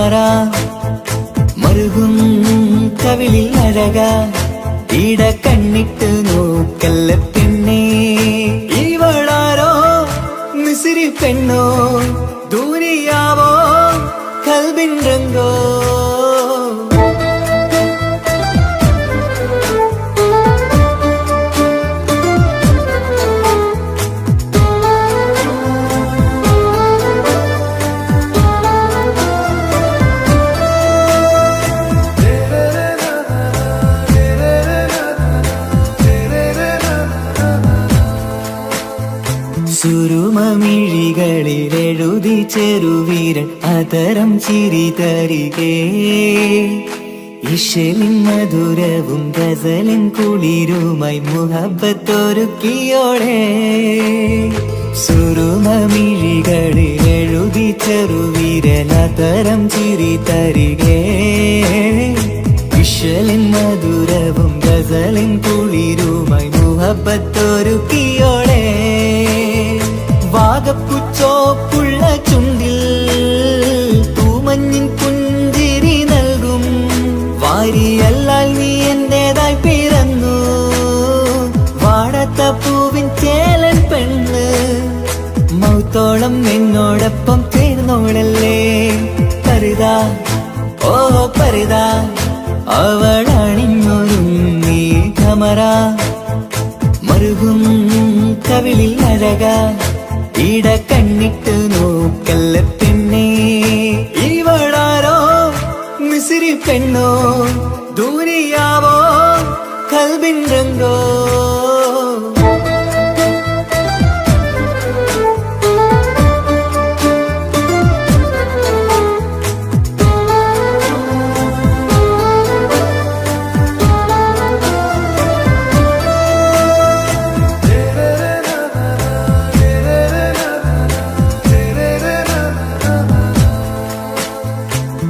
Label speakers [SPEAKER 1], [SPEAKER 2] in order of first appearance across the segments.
[SPEAKER 1] കമറ മറുകും കവിളിൽ അഴക ഇട കണ്ണിട്ട് നോക്കല്ല പെണ്ണേ ഇവളാരോ മിസിരി പെണ്ണോ ദൂരിയാവോ കൽബിൻ രംഗോ സുരുമമിഴികളിലെഴുതി ചെറുവീരൻ അതരം ചിരി തരികേ ഇശലിൻ മധുരവും ഗസലിൻ കുളിരുമായി മുഹബത്തൊരുക്കിയോടെ സുരുമമിഴികളിലെഴുതി ചെറുവീരൻ അതരം ചിരി തരികേ ഇശലിൻ മധുരവും ഗസലിൻ കുളിരുമായി മുഹബത്തൊരുക്കിയോടെ വാഗപ്പുച്ചോപ്പുള്ള ചുണ്ടിൽ തൂമഞ്ഞിൻ പുഞ്ചിരി നൽകും വാരിയല്ലാൽ നീ എന്റേതായി പിറന്നു വാടത്ത പൂവിൻ ചേലൻ പെണ്ണ് മൗത്തോളം എന്നോടൊപ്പം ചേർന്നോളല്ലേ പരിതാ ഓ പരിതാ അവളണിഞ്ഞൊരുങ്ങി കമറ മറുകും കവിളിൽ അഴക ഇട കണ്ണിട്ട് നോക്കല്ല പെണ്ണേ ഇവളാരോ മിസിരി പെണ്ണോ ദൂരിയാവോ കൽബിൻ രംഗോ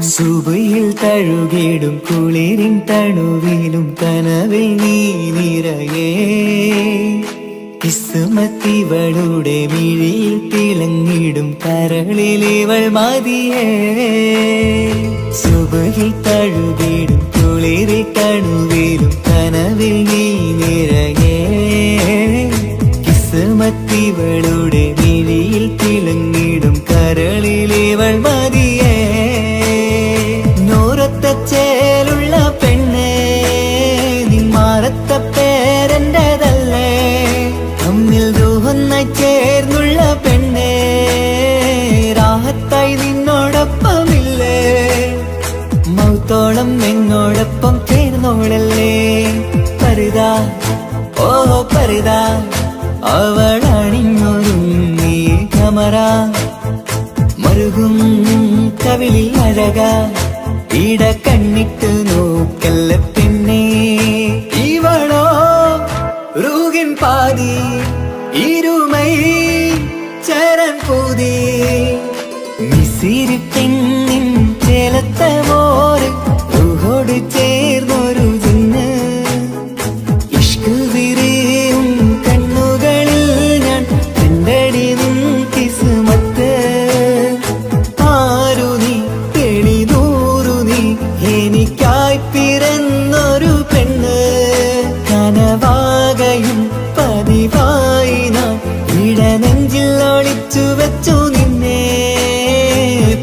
[SPEAKER 1] സുബയിൽ തഴുകിടും കുളിരിൻ തണുവിലും കനവിൽ നീ നിറയേ കിസ്മത്തിവളുടെ മിഴിയിൽ തിളങ്ങിടും കരളിലിവൾ മതിയേ സുബയിൽ തഴുകിടും കുളിരിൽ തണുവിലും കനവിൽ നീ നിറയേ കിസ്മത്തിവളുടെ മിഴിയിൽ തിളങ്ങിടും കരളിലിവൾ മതിയേ ചേലുള്ള പെണ്ണേ നിന്മാറത്ത പേരെന്റേതല്ലേ തമ്മിൽ രൂഹൊന്നായി ചേർന്നുള്ള പെണ്ണേ രാഹത്തായി നിന്നോടൊപ്പമില്ലേ മൗത്തോളം എന്നോടൊപ്പം ചേർന്നോളല്ലേ പരിതാ ഓ പരിതാ അവളണിഞ്ഞൊരുങ്ങി കമറ മറുകും കവിളിൽ അഴക ഇട കണ്ണിട്ട് നോക്കല്ല പെണ്ണേ ഇവളോ റൂഹിൻ പാതി ഇരുമൈ ചരൻ പൂതി മിസിരി പെണ്ണിൻ ചേലത്തെ മോര് റൂഹോട് ചേർന്നൊരു ജിന്ന് ഇഷ്ക് വിരിയും കണ്ണുകളിൽ ഞാൻ കണ്ടടി നിൻ കിസ്മത്ത് ആരു നീ എനിക്കായി പിറന്നൊരു പെണ്ണ് കനവാകയും പതിവായി നാം ഇടനെഞ്ചിൽ ഒളിച്ചു വെച്ചു നിന്നെ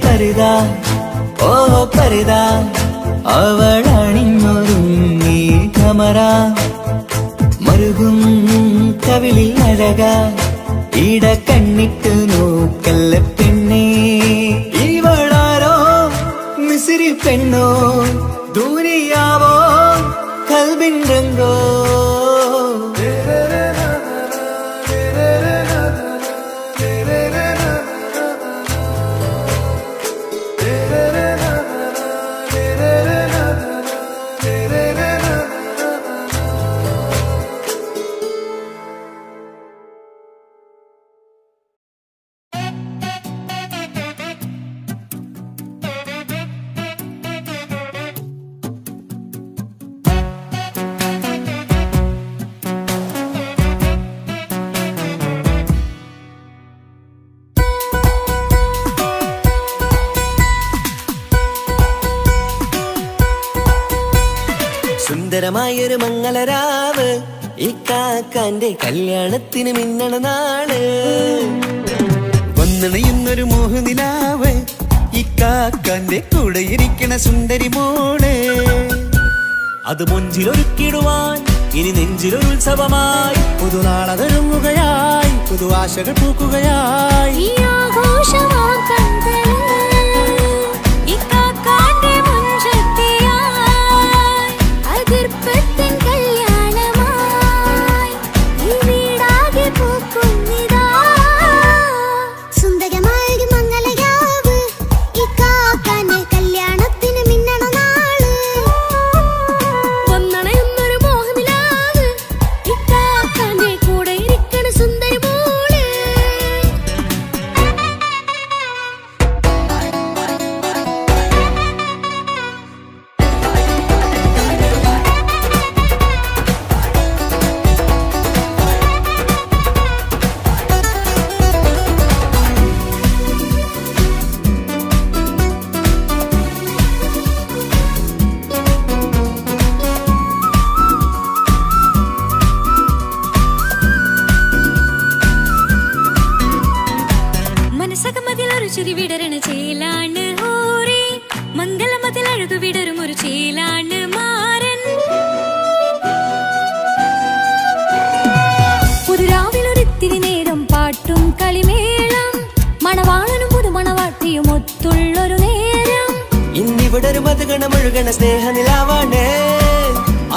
[SPEAKER 1] പരിതാ ഓ പരിതാ അവളണിഞ്ഞൊരുങ്ങി കമറ മറുകും കവിളിൽ അഴക ഇട കണ്ണിട്ട് നോക്കല്ല പെണ്ണേ ഇവളാരോ മിസിരി പെണ്ണോ ദൂരിയാവോ കൽബിൻ രംഗോ സുന്ദരമായൊരു മംഗളരാവ് ഇക്കാക്കാന്റെ കല്യാണത്തിന് മിന്നണ നാള്. വന്നണയുന്നൊരു മോഹനിലാവ് ഇക്കാക്കാന്റെ കൂടെ ഇരിക്കണ സുന്ദരി മോള്. അത് മുഞ്ചിലൊരുക്കിടുവാൻ ഇനി നെഞ്ചിലൊരു ഉത്സവമായി പുതുനാളതൊരുങ്ങുകയായി പുതുവാശകൾ പൂക്കുകയായി.
[SPEAKER 2] വിടരണ ചേലാണ് ഹോറി മംഗളമതിൽ അഴകു വിടരും ഒരു ചേലാണ് മാരൻ. പുതുരാവിലൊരിത്തിരി നേരം പാട്ടും കളിമേളം മണവാളനും പുതുമണവാട്ടിയും ഒത്തുള്ളൊരു നേരം.
[SPEAKER 1] ഇന്നിവിടെ ഒരു മധുഗണമൊഴുകണ സ്നേഹനിലാവാണ്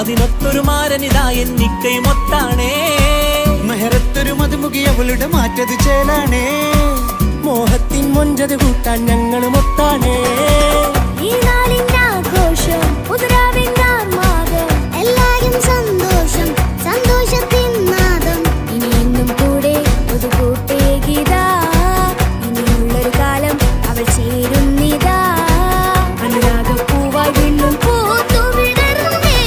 [SPEAKER 1] അതിനൊത്തൊരു മാരനിതാ എന്നിക്കയും ഒത്താണേ. മെഹറത്തൊരു മധുമുഖി അവളുടെ മാറ്റത് ചേലാണേ. മോഹത്തിൻ മൊഞ്ചത് കൂട്ടാൻ ഞങ്ങളും ഒത്താണേ.
[SPEAKER 2] ഈ നാളിന്റെ ആഘോഷം പുതുരാവിന്റെ ആർമാദം എല്ലാരും സന്തോഷം സന്തോഷത്തിൻ നാദം. ഇനി എന്നും കൂടെ പുതുകൂട്ടേ ഗീതാ ഇനിയുള്ളൊരു കാലം അവൾ ചേരുന്നിതാ. അനുരാഗപ്പൂവായി വീണ്ടും പൂത്തു വിടർന്നേ.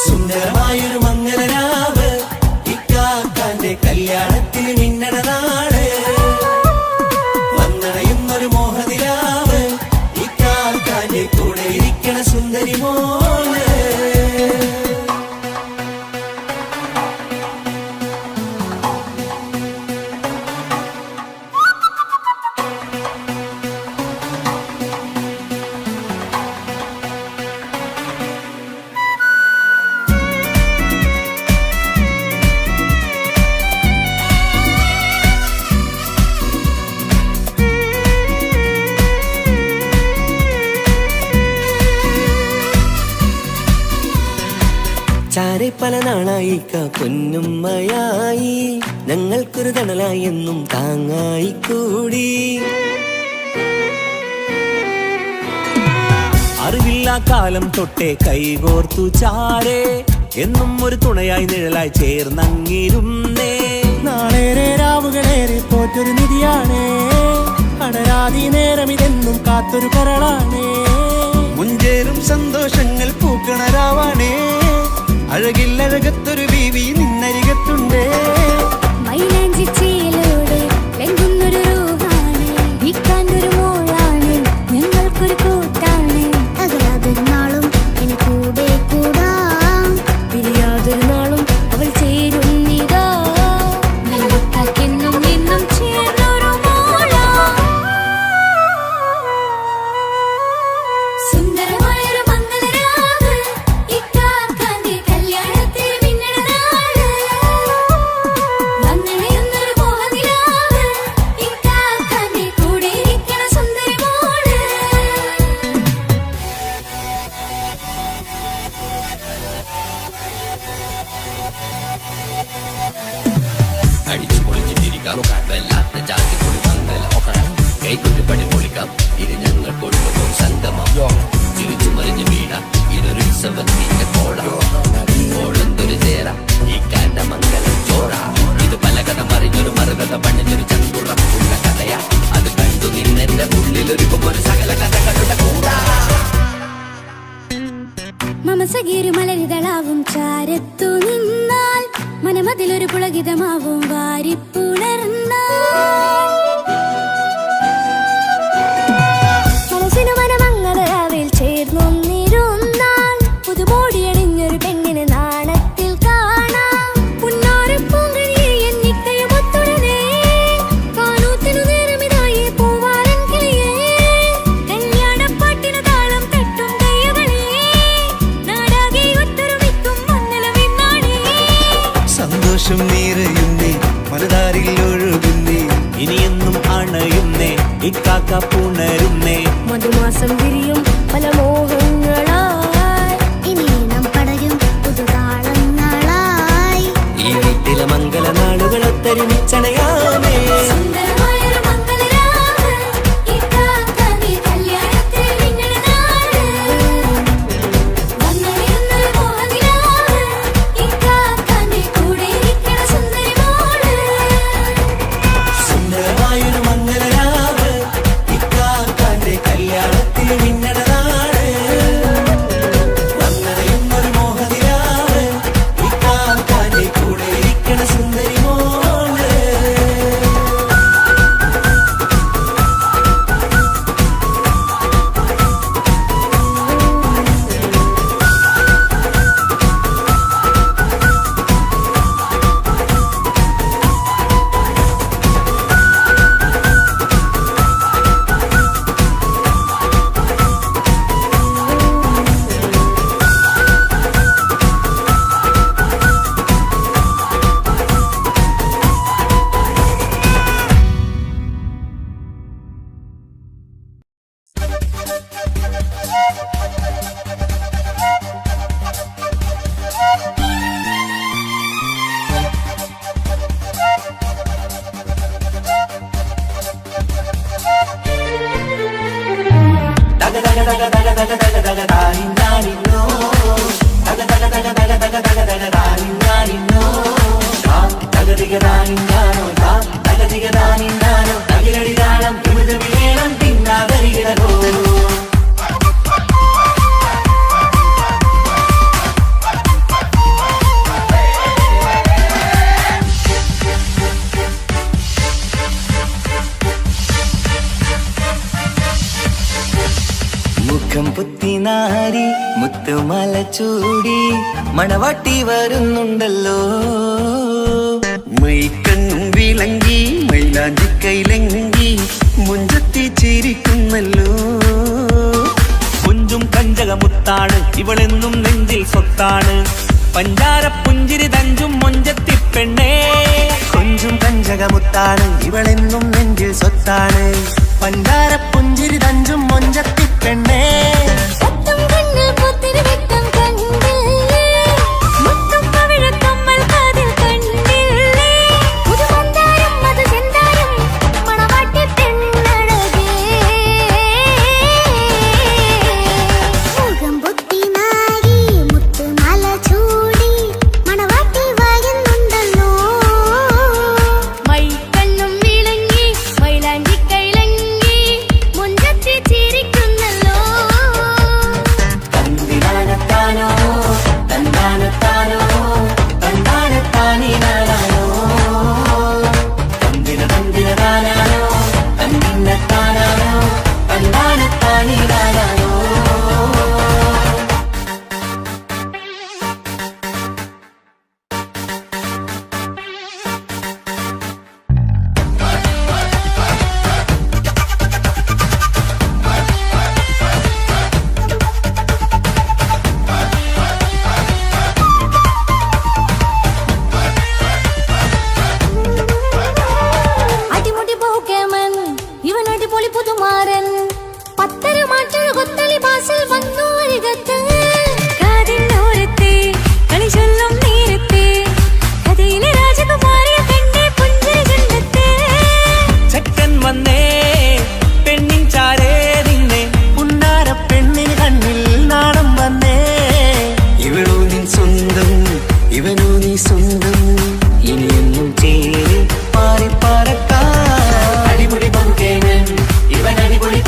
[SPEAKER 1] സുന്ദരമായൊരു മംഗളരാവ് ഇക്കാക്കാന്റെ കല്യാണത്തിന് മിന്നണ നാള്. വന്നണയുന്നൊരു മോഹനിലാവ് ഇക്കാക്കാന്റെ കൂടെ ഇരിക്കണ സുന്ദരി മോള്. ചാരെ പല നാളായി പൊന്നുമ്മയായി ഞങ്ങൾക്കൊരു തണലായി എന്നും താങ്ങായി കൂടി. അറിവില്ലാ കാലം തൊട്ടേ കൈകോർത്തു ചാരെ എന്നും ഒരു തുണയായി നിഴലായി ചേർന്നങ്ങിരുന്നേ. നാളേറെ രാവുകളേറെ പോറ്റൊരു നിധിയാണേ. അടരാതി നേരം ഇതെന്നും കാത്തൊരു കരളാണേ. മുഞ്ചേറും സന്തോഷങ്ങൾ പൂക്കണരാവാണേ. അഴകില്ലഴകത്തൊരു ബീവി നിന്നരികത്തുണ്ടേ.
[SPEAKER 2] മൈലാഞ്ചിച്ചേലോടെ ലംഘുന്നൊരു രൂപാണ് ഇക്കാന്റൊരു മോളാണ് ഞങ്ങൾക്കൊരു കൂട്ടാണ്. അകലാതൊരു നാളും ഇനി കൂടെ കൂടാം പിരിയാതൊരു നാളും അവൾ ചേരുന്നിതാ. എന്നും എന്നും ചേർന്നൊരു മോളാ. സുന്ദരമായൊരു മംഗളരാവ് ഇക്കാക്കാന്റെ കല്യാണത്തിന് മിന്നണ നാള്. വന്നണയുന്നൊരു മോഹനിലാവ് ഇക്കാക്കാന്റെ കൂടെ ഇരിക്കണ സുന്ദരി മോള്.
[SPEAKER 3] അടിച്ചു പൊളിച്ച് തിരിക്കാം വല്ലാത്ത ജാതി പൊളി മംഗലം കൈകൊട്ടി പണി പൊളിക്കാം ഇത് ഞങ്ങൾ കൊണ്ടുപോകും സംഗമം. തിരിച്ചു മറിഞ്ഞ് വീണ ഇതൊരു ഉത്സവത്തിന്റെ കോടം ഓളന്തൊരു ചേര ഈ കാറ്റ മംഗലം ചോറ. ഇത് പല കഥ മറിഞ്ഞൊരു മറുകഥ പണിഞ്ഞൊരു ചങ്കുറപ്പുള്ള കഥയാ. അത് കണ്ടു നിന്നെന്റെ ഉള്ളിലൊരുക്കും ഒരു സകല കഥകളുടെ കൂടാ.
[SPEAKER 2] മമസകീരു മലരിതളാവും ചാരത്തു നിന്നാൽ മനമതിലൊരു പുളകിതമാവും വാരിപ്പുണർന്നാൽ. മനസ്സിനു മനമംഗളരാവിൽ
[SPEAKER 1] ഇക്കാക്ക പുണരുന്നേ.
[SPEAKER 2] മധുമാസം വിരിയും പല മോഹങ്ങളായി
[SPEAKER 4] ഇനി നാം പടരും പുതുതാളങ്ങളായി
[SPEAKER 1] ഈ വീട്ടിലെ മംഗളനാളുകൾ ഒത്തൊരുമിച്ചണയാമേ.
[SPEAKER 2] സുന്ദരമായൊരു മംഗളരാവ് ഇക്കാക്ക നീ കല്യാണത്തിൽ മിന്നണനാട് വന്നണിയുന്നൊരു മോഹനിലാവ് ഇക്കാക്ക നീ കൂടെ ഇരിക്കണ സുന്ദരി മോള്
[SPEAKER 1] സുന്ദരമായൊരു മംഗളരാവ് ഇക്കാക്കാന്റെ കല്യാണത്തിൽ മിന്നണനാട് വന്നറിയുന്നൊരു മോഹനിലാവ് ഇക്കാക്കാന്റെ കൂടെ ഇരിക്കണ സുന്ദരി മോള്. മുഖം പുത്തിനാരി മുത്തുമല ചൂടി മണവാട്ടി വരുന്നുണ്ടല്ലോ. മൈക്കണ്ണും വിളങ്ങി മൈലാഞ്ചി കൈലങ്ങി മുഞ്ചത്തി ചിരിക്കുന്നല്ലോ. കുഞ്ചും കഞ്ചകമുത്താണ് ഇവളെന്നും നെഞ്ചിൽ സ്വത്താണ്. പഞ്ചാര പുഞ്ചിരി തഞ്ചും മൊഞ്ചത്തി പെണ്ണേ. കുഞ്ചും കഞ്ചകമുത്താണ് ഇവളെന്നും നെഞ്ചിൽ സ്വത്താണ്. പഞ്ചാര പുഞ്ചിരി തഞ്ചും മൊഞ്ചത്തി പെണ്ണേ.
[SPEAKER 2] സത്തം കണ്ണിൽ പുത്തിരി വെട്ടം കണ്ടില്ലേ മുത്തും പവിഴക്കമ്മൽ കാതിൽ കണ്ടില്ലേ പുതുമന്ദാരം മധുചന്ദാരം മണവാട്ടി പെണ്ണഴകേ
[SPEAKER 4] മുഖം പൊത്തി നാരി മുത്തുമാല ചൂടി മണവാട്ടി വരുന്നുണ്ടല്ലോ.
[SPEAKER 2] മൈക്കണ്ണും വിളങ്ങി മൈലാഞ്ചി കൈലങ്ങി മുഞ്ചത്തി ചിരിക്കുന്നല്ലോ.
[SPEAKER 1] തന്തിനാനത്താനോ തന്താനത്താനോ തന്താനത്താനീനാനോ തന്തിന തന്തിനതാനാനോ തന്തിന്നത്താനാനോ തന്താനത്താനീനാനോ.
[SPEAKER 2] അടിമുടി പോക്കേമൻ ഇവൻ അടിപൊളി പുതുമാരൻ പത്തര മാറ്റൊരു കൊത്തളി ബാസിൽ വന്നു അരികത്ത് കാതിനോരത്തെ കളി ചൊല്ലും നേരത്തെ കഥയിലെ രാജകുമാരിയെ കണ്ടേ പുഞ്ചിരി കണ്ടെത്തേ.
[SPEAKER 1] ചെക്കൻ വന്നേ പെണ്ണിൻ ചാരേ നിന്നെ പുന്നാര പെണ്ണിന് കണ്ണിൽ നാണം വന്നേ. ഇവളോ നീ സ്വന്തം ഇവനോ നീ സ്വന്തം ഇനിയൊന്നും ചേരി പാറി പറക്കാം. അടിപൊളി പങ്കുകേനൻ ഇവൻ അടിപൊളി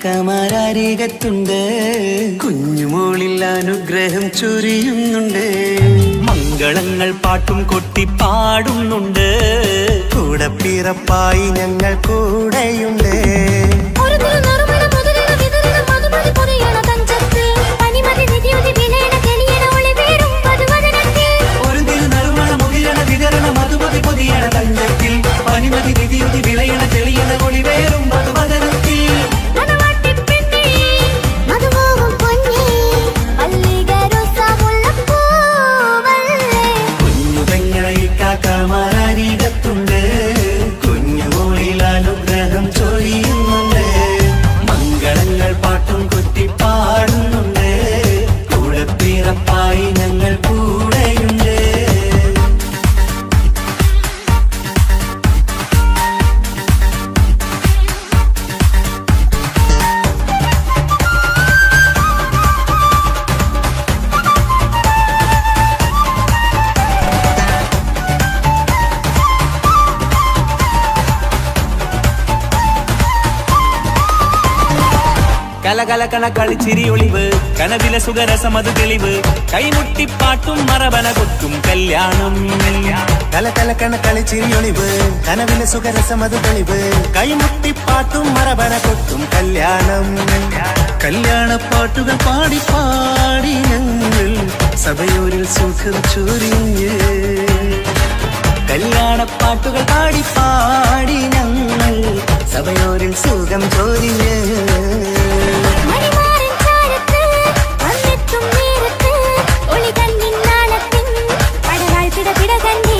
[SPEAKER 1] കാക്കമാരരികത്തുണ്ട്, കുഞ്ഞുമോളിൽ അനുഗ്രഹം ചൊരിയുന്നുണ്ട്. മംഗളങ്ങൾ പാട്ടും കൊട്ടി പാടുന്നുണ്ട്, കൂടെ പിറപ്പായി ഞങ്ങൾ കൂടെയുണ്ട്.
[SPEAKER 2] ഒരു തിരുനറുമണ പൊതിരണ വിതരണ മധുമതി പൊതിയണ തഞ്ചത്തിൽ പനിമതി നിധിയുതി വിലയണ തെളിയണ ഒളി വീടും പതുവദനത്തിൽ.
[SPEAKER 1] ഒരു തിരുനറുമണ മുതിരണ വിതരണ മധുമതി പൊതിയണ തഞ്ചത്തിൽ പനിമതി നിധിയുതി വിളയണ തെളിയണ ഒളി വേറും മധുവദനത്തിൽ.
[SPEAKER 2] മണവാട്ടിപ്പെണ്ണേ
[SPEAKER 4] മധുപോകും പൊന്നേ
[SPEAKER 2] മല്ലികരോസമുള്ള പൂവല്ലേ.
[SPEAKER 1] കുഞ്ഞു പെങ്ങളെ കാക്കമാരരികത്തുണ്ട്, കുഞ്ഞുമോളിൽ അനുഗ്രഹം ചൊരിയുന്നുണ്ട്. മംഗളങ്ങൾ പാട്ടും കൊട്ടി പാടുന്നുണ്ട്, കൂടെ പിറപ്പായി ഞങ്ങൾ കൂടെയുണ്ട്. കലകലകണ കളിച്ചിരി ഒളിവ്, കനവിലെ സുഖരസമത് തെളിവ്, കൈമുട്ടിപ്പാട്ടും മറവന കൊട്ടും കല്യാണം. കലകലകണ കളിച്ചിരി ഒളിവ്, കനവിലെ സുഖരസമത് തെളിവ്, കൈമുട്ടിപ്പാട്ടും മറവന കൊട്ടും കല്യാണം. കല്യാണപ്പാട്ടുകൾ പാടി പാടി ഞങ്ങൾ സഭയോരിൽ സുഖം ചൊരിഞ്ഞ്. കല്യാണപ്പാട്ടുകൾ പാടി പാടി ഞങ്ങൾ സഭയോരിൽ സുഖം ചൊരിഞ്ഞ്.
[SPEAKER 2] മണിമാറിൻ ചാരത്ത് വന്നെത്തും നേരത്ത് ഒളി കണ്ണിൻ നാളത്തിൻ പടവാൾ പിടപിട കണ്ടേ.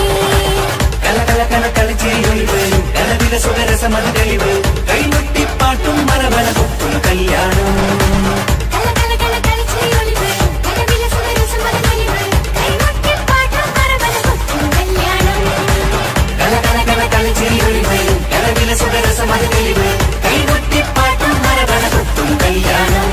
[SPEAKER 1] കലകലകണ കളിച്ചിരി ഒളിവ്, കനവിലെ സുഖരസമത് തെളിവ്, കൈമുട്ടിപ്പാട്ടും മറവന കൊട്ടും കല്യാണം.
[SPEAKER 2] കലകലകണ കളിച്ചിരി ഒളിവ്, കനവിലെ സുഖരസമത് തെളിവ്, കൈമുട്ടിപ്പാട്ടും മറവന കൊട്ടും കല്യാണം.
[SPEAKER 1] കലകലകണ കളിച്ചിരി ഒളിവ്, കനവിലെ സുഖരസമത് തെളിവ്, കൈമുട്ടിപ്പാട്ടും മറവന കൊട്ടും കല്യാണം.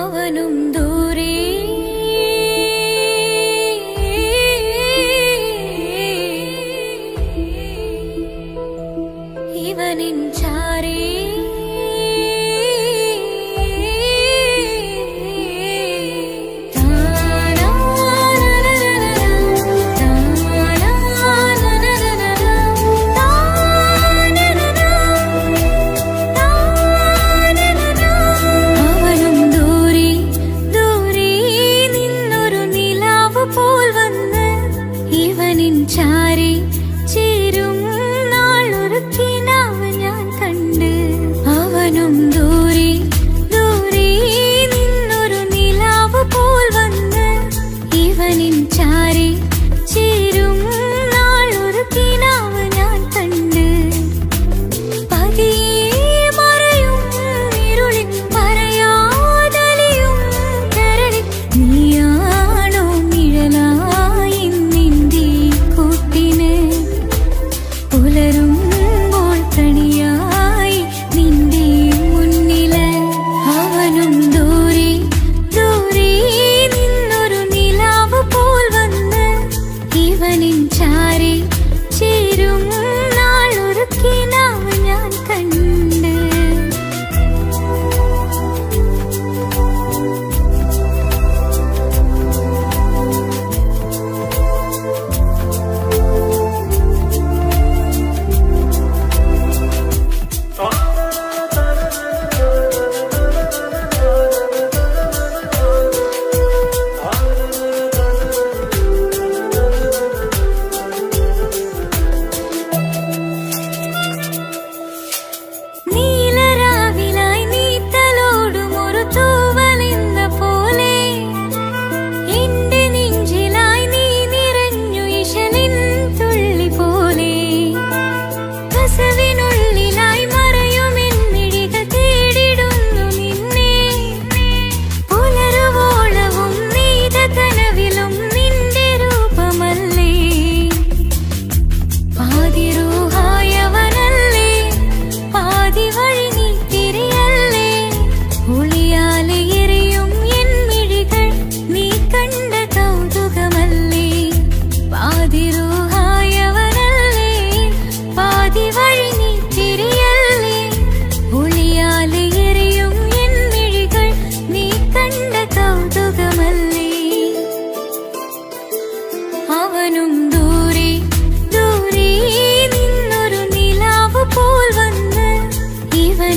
[SPEAKER 2] അവനും ദൂരെ ഇവനിൻ ചാരേ. അവനും ദൂരെ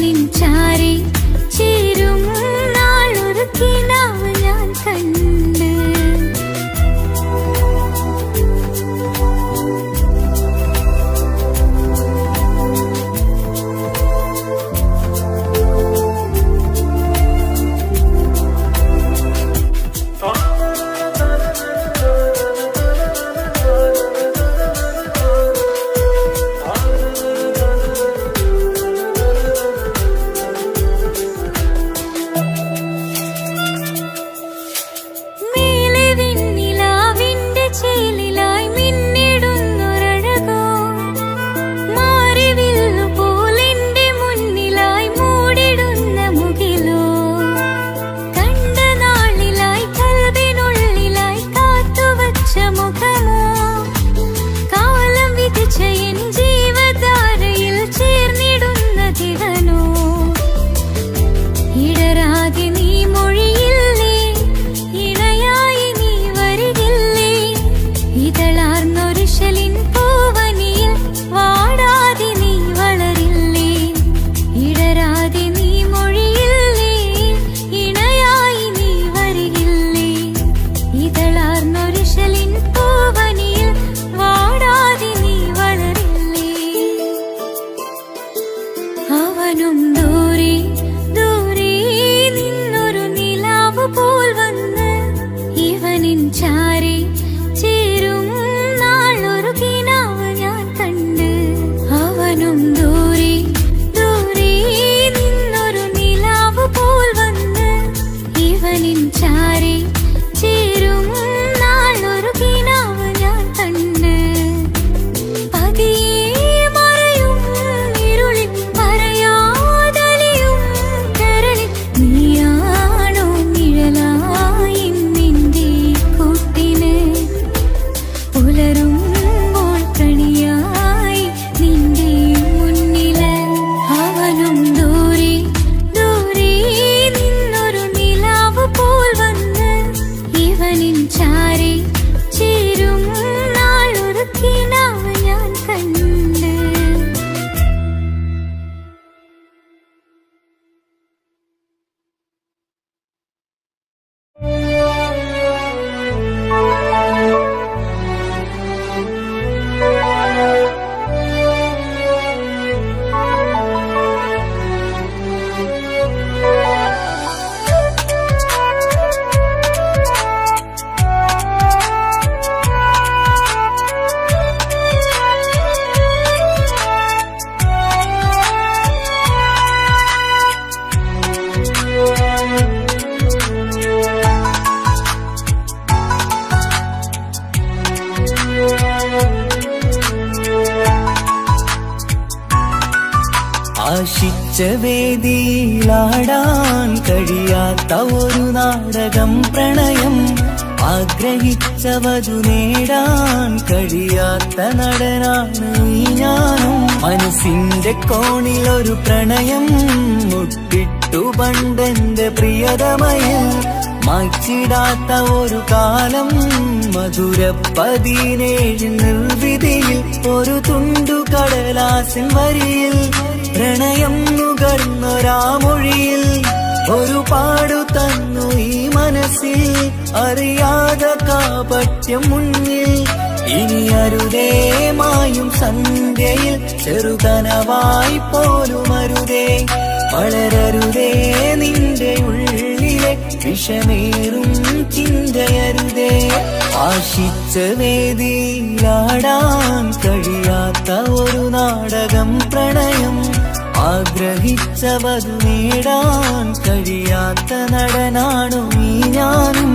[SPEAKER 2] ഇവനിൻ ചാരി ചേരും നാളൊരു കിനാവ് ഞാൻ കണ്ട്. അവനും ദൂരെ ദൂരെ നിന്നൊരു നിലാവ് പോൽ വന്ന് ഇവനിൻ ചാരി ചേരും നാളൊരു കിനാവ് ഞാൻ കണ്ട്. അവനും ദൂരെ ദൂരെ നിന്നൊരു നിലാവ് പോൽ വന്ന് ഇവനിൻ ചാരി ചേരും നാളൊരു കിനാവ് ഞാൻ കണ്ട്. പതിയെ മറയും ഇരുളിൽ പറയാതലിയും കരളിൽ നീയാണോ നിഴലായി നിന്റെ കൂട്ടിന് പുലരുമ്പോൾ കണിയായി നിന്റെ മുന്നില്. അവനും ദൂരെ ദൂരെ നിന്നൊരു നിലാവ് പോൽ വന്ന് ഇവനിൻ ചാരി ചേരും നാളൊരു കിനാവ് ഞാൻ കണ്ട്.
[SPEAKER 1] ആശിച്ച വേദിയിലാടാൻ കഴിയാത്ത ഒരു നാടകം പ്രണയം. ആഗ്രഹിച്ചവതു നേടാൻ കഴിയാത്ത നടനാണ് ഈ ഞാനും. മനസ്സിന്റെ കോണിലൊരു പ്രണയം മുട്ടിട്ടു പണ്ടെന്റെ പ്രിയതമയിൽ. മായ്ച്ചിടാത്ത ഒരു കാലം മധുര 17 നിർവിധിയിൽ. ഒരു തുണ്ടു കടലാസിൻ വരിയിൽ പ്രണയം നുകർന്നൊരാമൊഴിയിൽ ഒരു പാടു തന്നു ഈ മനസ്സിൽ. അറിയാതെ കാപട്യം മുന്നിൽ ഇനി അരുതേ മായും സന്ധ്യയിൽ. ചെറുകനവായി പോലും അരുതേ വളരരുതേ നിന്റെ ഉള്ളിലെ വിഷമേറും ചിന്തയരുതേ. ആശിച്ച വേദിയിലാടാൻ കഴിയാത്ത ഒരു നാടകം പ്രണയം. ആഗ്രഹിച്ചവതു നേടാൻ കഴിയാത്ത നടനാണു ഈ ഞാനും.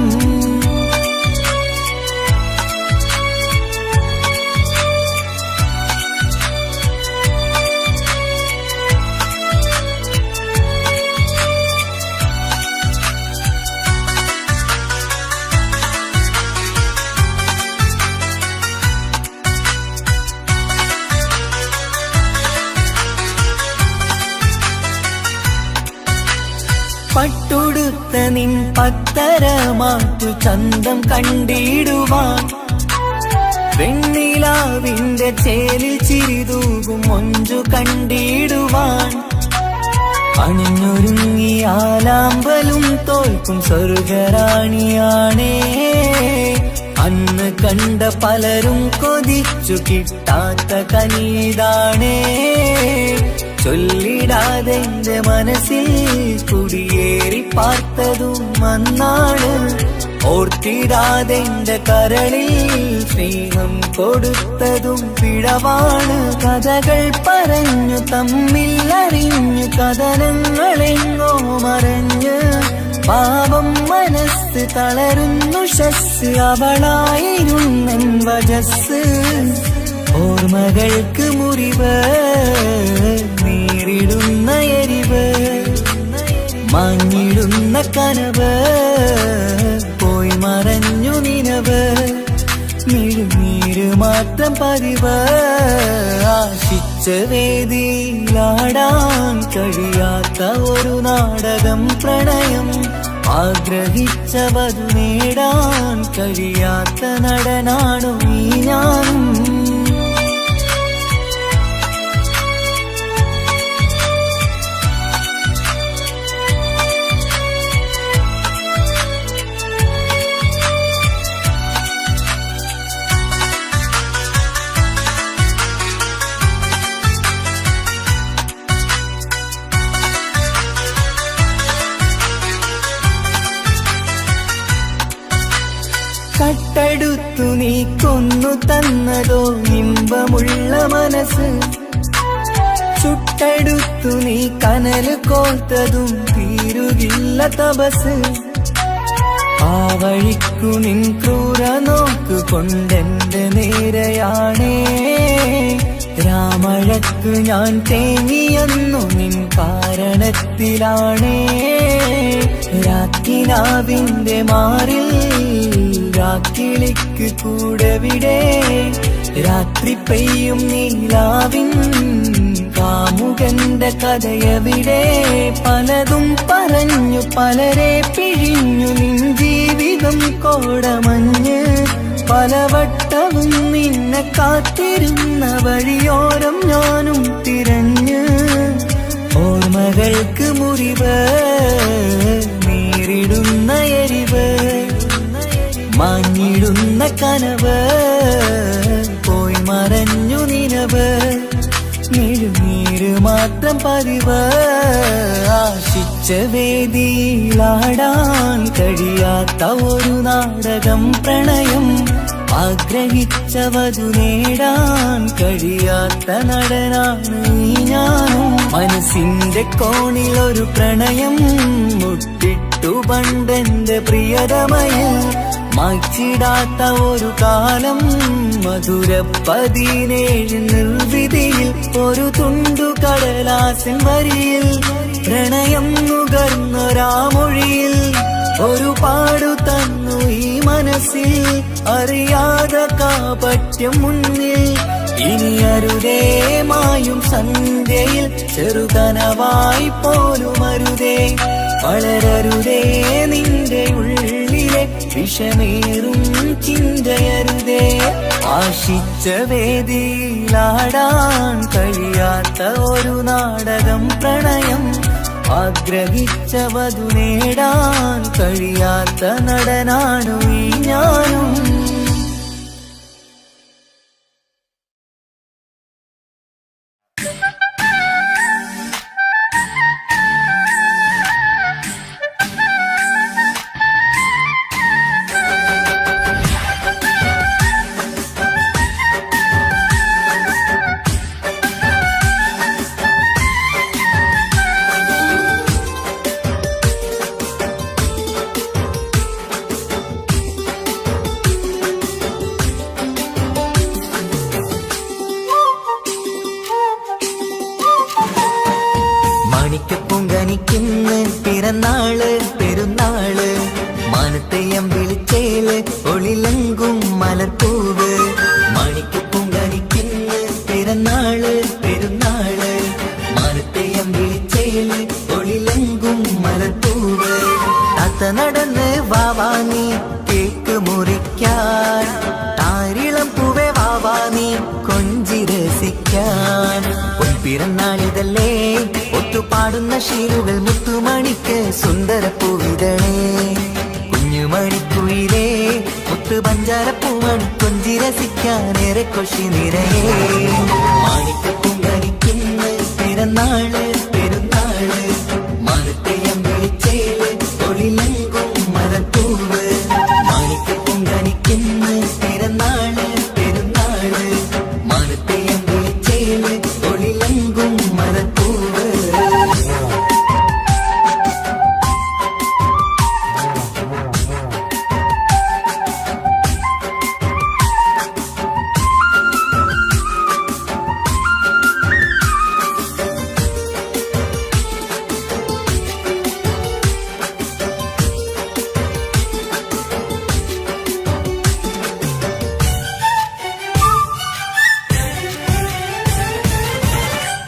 [SPEAKER 1] പട്ടുടുത്ത നിൻ പത്തരമാറ്റു ചന്തം കണ്ടിടുവാൻ. വെണ്ണിലാവിന്റെ ചേലിൽ ചിരിതൂകും മൊഞ്ചു കണ്ടിടുവാൻ. അണിഞ്ഞൊരുങ്ങിയാലാമ്പലും തോൽക്കും സ്വർഗറാണിയാണേ. അന്ന് കണ്ട പലരും കൊതിച്ചു കിട്ടാത്ത കനീതാണേ. ചൊല്ലിടാതെ എന്റെ മനസ്സിൽ കുടിയേറി പാർത്തതും അന്നാണ്. ഓർത്തിടാതെ എന്റെ കരളിൽ സ്നേഹം കൊടുത്തതും പിഴവാണ്. കഥകൾ പറഞ്ഞു തമ്മിൽ അറിഞ്ഞു കഥനങ്ങളെങ്ങോ മറഞ്ഞ് പാപം മനസ്സ് തളരുന്നു ശസ്. അവളായിരുന്നൻ വജസ്. ഓർമ്മകൾക്ക് മുറിവ് നേരിടുന്ന എരിവ് മങ്ങിടുന്ന കനവ് പോയി മറഞ്ഞു നിനവ്. മിഴുനീര് മാത്രം പതിവ്. ആശിച്ച വേദിയിലാടാൻ കഴിയാത്ത ഒരു നാടകം പ്രണയം. ആഗ്രഹിച്ച വധു നേടാൻ കഴിയാത്ത നടനാണു ഈ ഞാനും. കട്ടെടുത്തു നീ കൊന്നു തന്നതോ ഇമ്പമുള്ള മനസ്സ്. ചുട്ടെടുത്തു നീ കനല് കോർത്തതും തീരുകില്ല തപസ്. ആ വഴിക്കു നിൻ ക്രൂര നോക്കു കൊണ്ടെന്റെ നേരെയാണേ. രാമഴക്ക് ഞാൻ തേങ്ങിയെന്നു നിൻ കാരണത്തിലാണേ. രാക്കിനാവിന്റെ മാറിൽ രാക്കിളിക്ക് കൂടെവിടെ. രാത്രി പെയ്യും നീലാവിൻ കാമുകന്റെ കഥയവിടെ. പലതും പറഞ്ഞു പലരെ പിഴിഞ്ഞു നിൻ ജീവിതം കോടമഞ്ഞ്. പലവട്ടവും നിന്നെ കാത്തിരുന്ന വഴിയോരം ഞാനും തിരഞ്ഞ്. ഓർമ്മകൾക്ക് മുറിവ് നേരിടുന്ന എരിവ് മങ്ങിടുന്ന കനവ് പോയി മറഞ്ഞു നിനവ്. മിഴുനീര് മാത്രം പതിവ്. ആശിച്ച വേദിയിലാടാൻ കഴിയാത്ത ഒരു നാടകം പ്രണയം. ആഗ്രഹിച്ച വധു നേടാൻ കഴിയാത്ത നടനാണ് ഈ ഞാനും. മനസ്സിന്റെ കോണിൽ ഒരു പ്രണയം മുട്ടിട്ടു പണ്ടെന്റെ പ്രിയതമയിൽ. മായ്ച്ചിടാത്ത ഒരു കാലം മധുര 17 നിർവിധിയിൽ. ഒരു തുണ്ടു കടലാസിൻ വരിയിൽ പ്രണയം നുകർന്നൊരാമൊഴിയിൽ. ഒരു പാടു തന്നു ഈ മനസ്സിൽ അറിയാതെ കാപട്യം മുന്നിൽ. ഇനി അരുതേ മായും സന്ധ്യയിൽ ചെറുകനവായി പോലും അരുതേ. വളരരുതേ നിന്റെ ഉള്ളിലെ വിഷമേറും ചിന്തയരുതേ. ആശിച്ച വേദിയിലാടാൻ കഴിയാത്ത ഒരു നാടകം പ്രണയം. ആഗ്രഹിച്ച വധു നേടാൻ കഴിയാത്ത നടനാണു ഈ ഞാനും. മാണിക്കപ്പൊങ്കനിക്കിന്ന് പിറന്നാള് പെരുന്നാള്. മാനത്തെയം വിളിച്ചേല് ഒളിലങ്കും മലർപ്പൂവ്. മാണിക്കപ്പൊങ്കനിക്കിന്ന് പിറന്നാള് പെരുന്നാള്. മാനത്തെയം വിളിച്ചേല് ഒളിലങ്കും മലർപ്പൂവ്. താത്ത നടന്ന് വാവാനി കേക്ക് മുറിക്കാൻ. താരിളം പൂവേ വാവാനി കൊഞ്ചി രസിക്കാൻ. പിറന്നാളിതല്ലേ ഒത്തുപാടും പാടുന്ന ശീലുകൾ മുത്തുമണിക്ക് സുന്ദരപ്പൂവിതളേ കുഞ്ഞുമണിക്കുയിലേ മുത്തു പഞ്ചാരപ്പൂമണി കൊഞ്ചി രസിക്കാനേറെ കൊഷി നിറയേ മാണിക്കപ്പൂങ്കണിക്കുന്ന പിറന്നാള് പെരുന്നാള് മരത്തെയം വിളിച്ചേല് തൊഴിലെങ്കും മരപ്പൂവ് മാണിക്കപ്പൂങ്കണിക്കുന്ന പിറന്നാള് പെരുന്നാള് മരത്തെയം വിളിച്ചേല് തൊഴിലെങ്കും മരപ്പൂവ്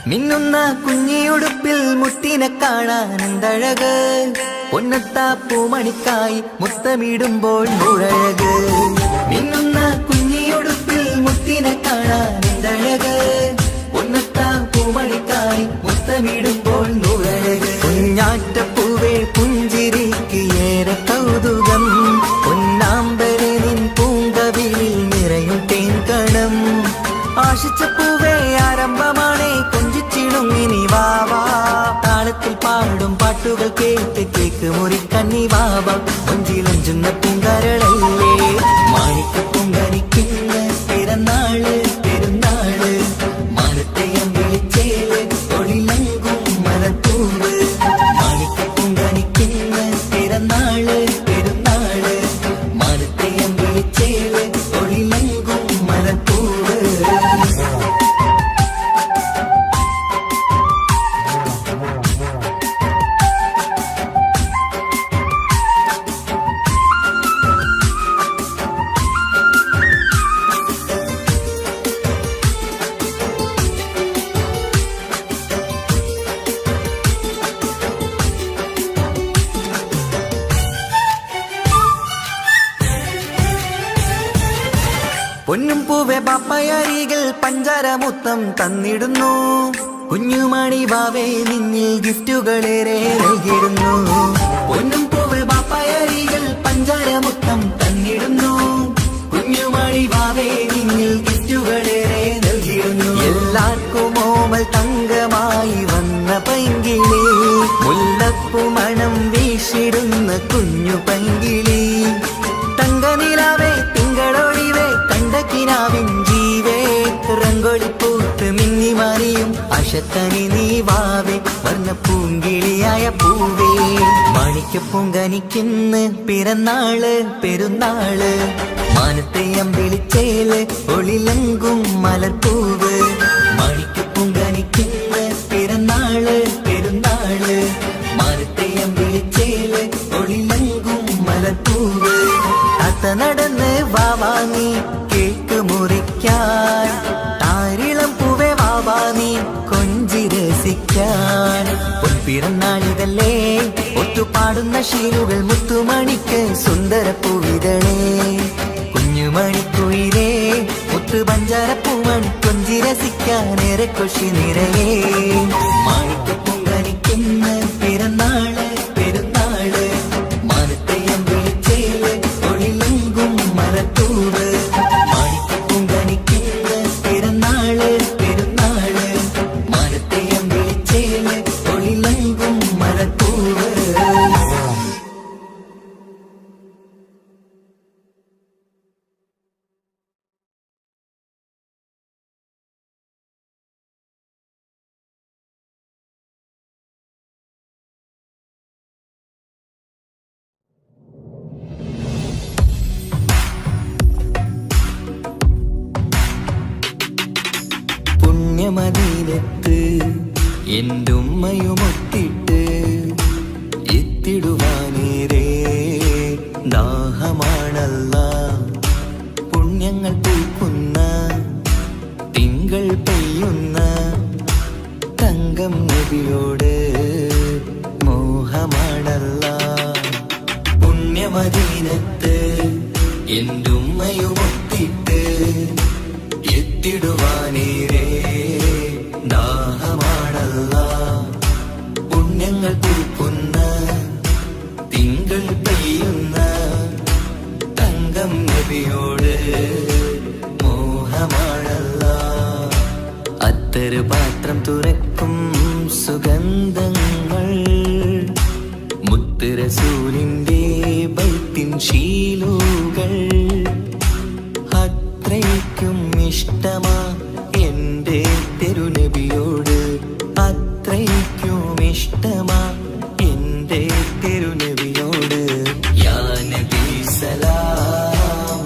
[SPEAKER 1] മിന്നുന്ന കുഞ്ഞിയുടുപ്പിൽ മുത്തിനെ കാണാൻ എന്തഴക് പൊന്നത്താ പൂമണിക്കായി മുത്തമിടുമ്പോൾ മുഴഴക് മിന്നുന്ന കുഞ്ഞിയുടുപ്പിൽ മുത്തിനെ കാണാൻ എന്തഴക് പൊന്നത്താ പൂമണിക്കായി മുത്തമിടുമ്പോൾ മുഴഴക് കുഞ്ഞാറ്റപ്പൂവേ പുഞ്ചിരിക്ക് ഏറെ കൗതുകം പൊന്നാമ്പരെ നിൻ പൂങ്കവിളിൽ നിറയും തേൻകണം ആശിച്ച പൂവേ ആരംഭമാണേ കൊഞ്ചിച്ചിടുങ്ങിനി വാവാ താളത്തിൽ പാടും പാട്ടുകൾ കേട്ട് കേക്ക് മുറിക്കണ്ണി വാവാ കൊഞ്ചിലഞ്ചുന്ന പൂങ്കാരളല്ലേ മാണിക്കപ്പൂങ്കണിക്കുന്ന പിറന്നാള് പെരുന്നാള് മാനത്തെയം വിളിച്ചേല് തൊഴിലെങ്കും മരപ്പൂവ് മാണിക്കപ്പൂങ്കണിക്കുന്ന പിറന്നാള് പെരുന്നാള് മാനത്തെയം വിളിച്ചേല് തൊഴിലെങ്കും മരപ്പൂവ് പൊന്നും പൂവെ പാപ്പയരികൾ പഞ്ചാരമുത്തം തന്നിടുന്നു കുഞ്ഞുമണി വാവേ നിന്നിൽ ഗിഫ്റ്റുകളേറെ നൽകിടുന്നു പൊന്നും പൂവെ പാപ്പയരികൾ പഞ്ചാരമുത്തം തന്നിടുന്നു കുഞ്ഞുമണി വാവേ നിന്നിൽ ഗിഫ്റ്റുകളേറെ നൽകിടുന്നു എല്ലാവർക്കും ഓമൽ തങ്കമായി വന്ന പൈങ്കിളി മുല്ലപ്പൂ മണം വീശിടുന്ന കുഞ്ഞു പൈങ്കിളി തങ്കനിലാവേ തിങ്കളൊഴിവേ കണ്ടക്കിനാവിൻ ജീവേ റംഗോളിപ്പൂത്ത് മിന്നി മാറിയും അശത്തനി നീ വാവേ വർണ്ണ പൂങ്കിളിയായ പൂവേ മാണിക്കപ്പൂങ്കനിക്കുന്ന പിറന്നാള് പെരുന്നാള് മാനത്തെയം വിളിച്ചേല് ഒളിലെങ്കും മലർപ്പൂവ് മാണിക്കപ്പൂങ്കനിക്കുന്ന പിറന്നാള് പെരുന്നാള് മാനത്തെയം വിളിച്ചേല് ഒളിലെങ്കും മലർപ്പൂവ് അത്ത നടന്ന് വാവാനി കേക്ക് മുറിക്കാൻ താരിളം പൂവേ വാവാനി കൊഞ്ചി രസിക്കാൻ പൊൻപിറന്നാളിതല്ലേ ഒത്തുപാടുന്ന ശീലുകൾ മുത്തുമണിക്ക് സുന്ദരപ്പൂവിതളേ കുഞ്ഞുമണിക്കുയിലേ മുത്തു പഞ്ചാരപ്പൂമണി കൊഞ്ചി രസിക്കാനേറെ കൊഷി നിറയേ മാണിക്കപ്പൂങ്കണിക്കുന്ന പിറന്നാള് പെരുന്നാള് മാനത്തെയം വിളിച്ചേല് തൊഴിലെങ്കും മരപ്പൂവ് മാണിക്കപ്പൂങ്കണിക്കുന്ന പിറന്നാള് പെരുന്നാള് മാനത്തെയം വിളിച്ചേല് തൊഴിലെങ്കും മരപ്പൂവ് പുണ്യമദീനത്ത് എന്റുമ്മയുമൊത്തിട്ട് എത്തിടുവാനേരേ ദാഹമാണല്ല പുണ്യങ്ങൾ പൂക്കുന്ന തിങ്കൾ പെയ്യുന്ന തങ്കം നബിയോട് മോഹമാണല്ല പുണ്യമദീനത്ത് എന്റുമ്മയുമൊത്തിട്ട് എത്തിടുവാനേരേ ദാഹമാണല്ല പൂക്കുന്ന തിങ്കൾ പെയ്യുന്ന തങ്കം നബിയോട് മോഹമാണല്ല. അത്തറ് പാത്രം തുറക്കും സുഗന്ധങ്ങൾ മുത്ത് റസൂലിന്റെ ബൈത്തിൻ ശീലുകൾ. അത്രയ്ക്കും ഇഷ്ടമാ എന്റെ തിരുനബിയോട്, അത്രയ്ക്കും ഇഷ്ടമാ എന്റെ തിരുനബിയോട്. യാ നബി സലാം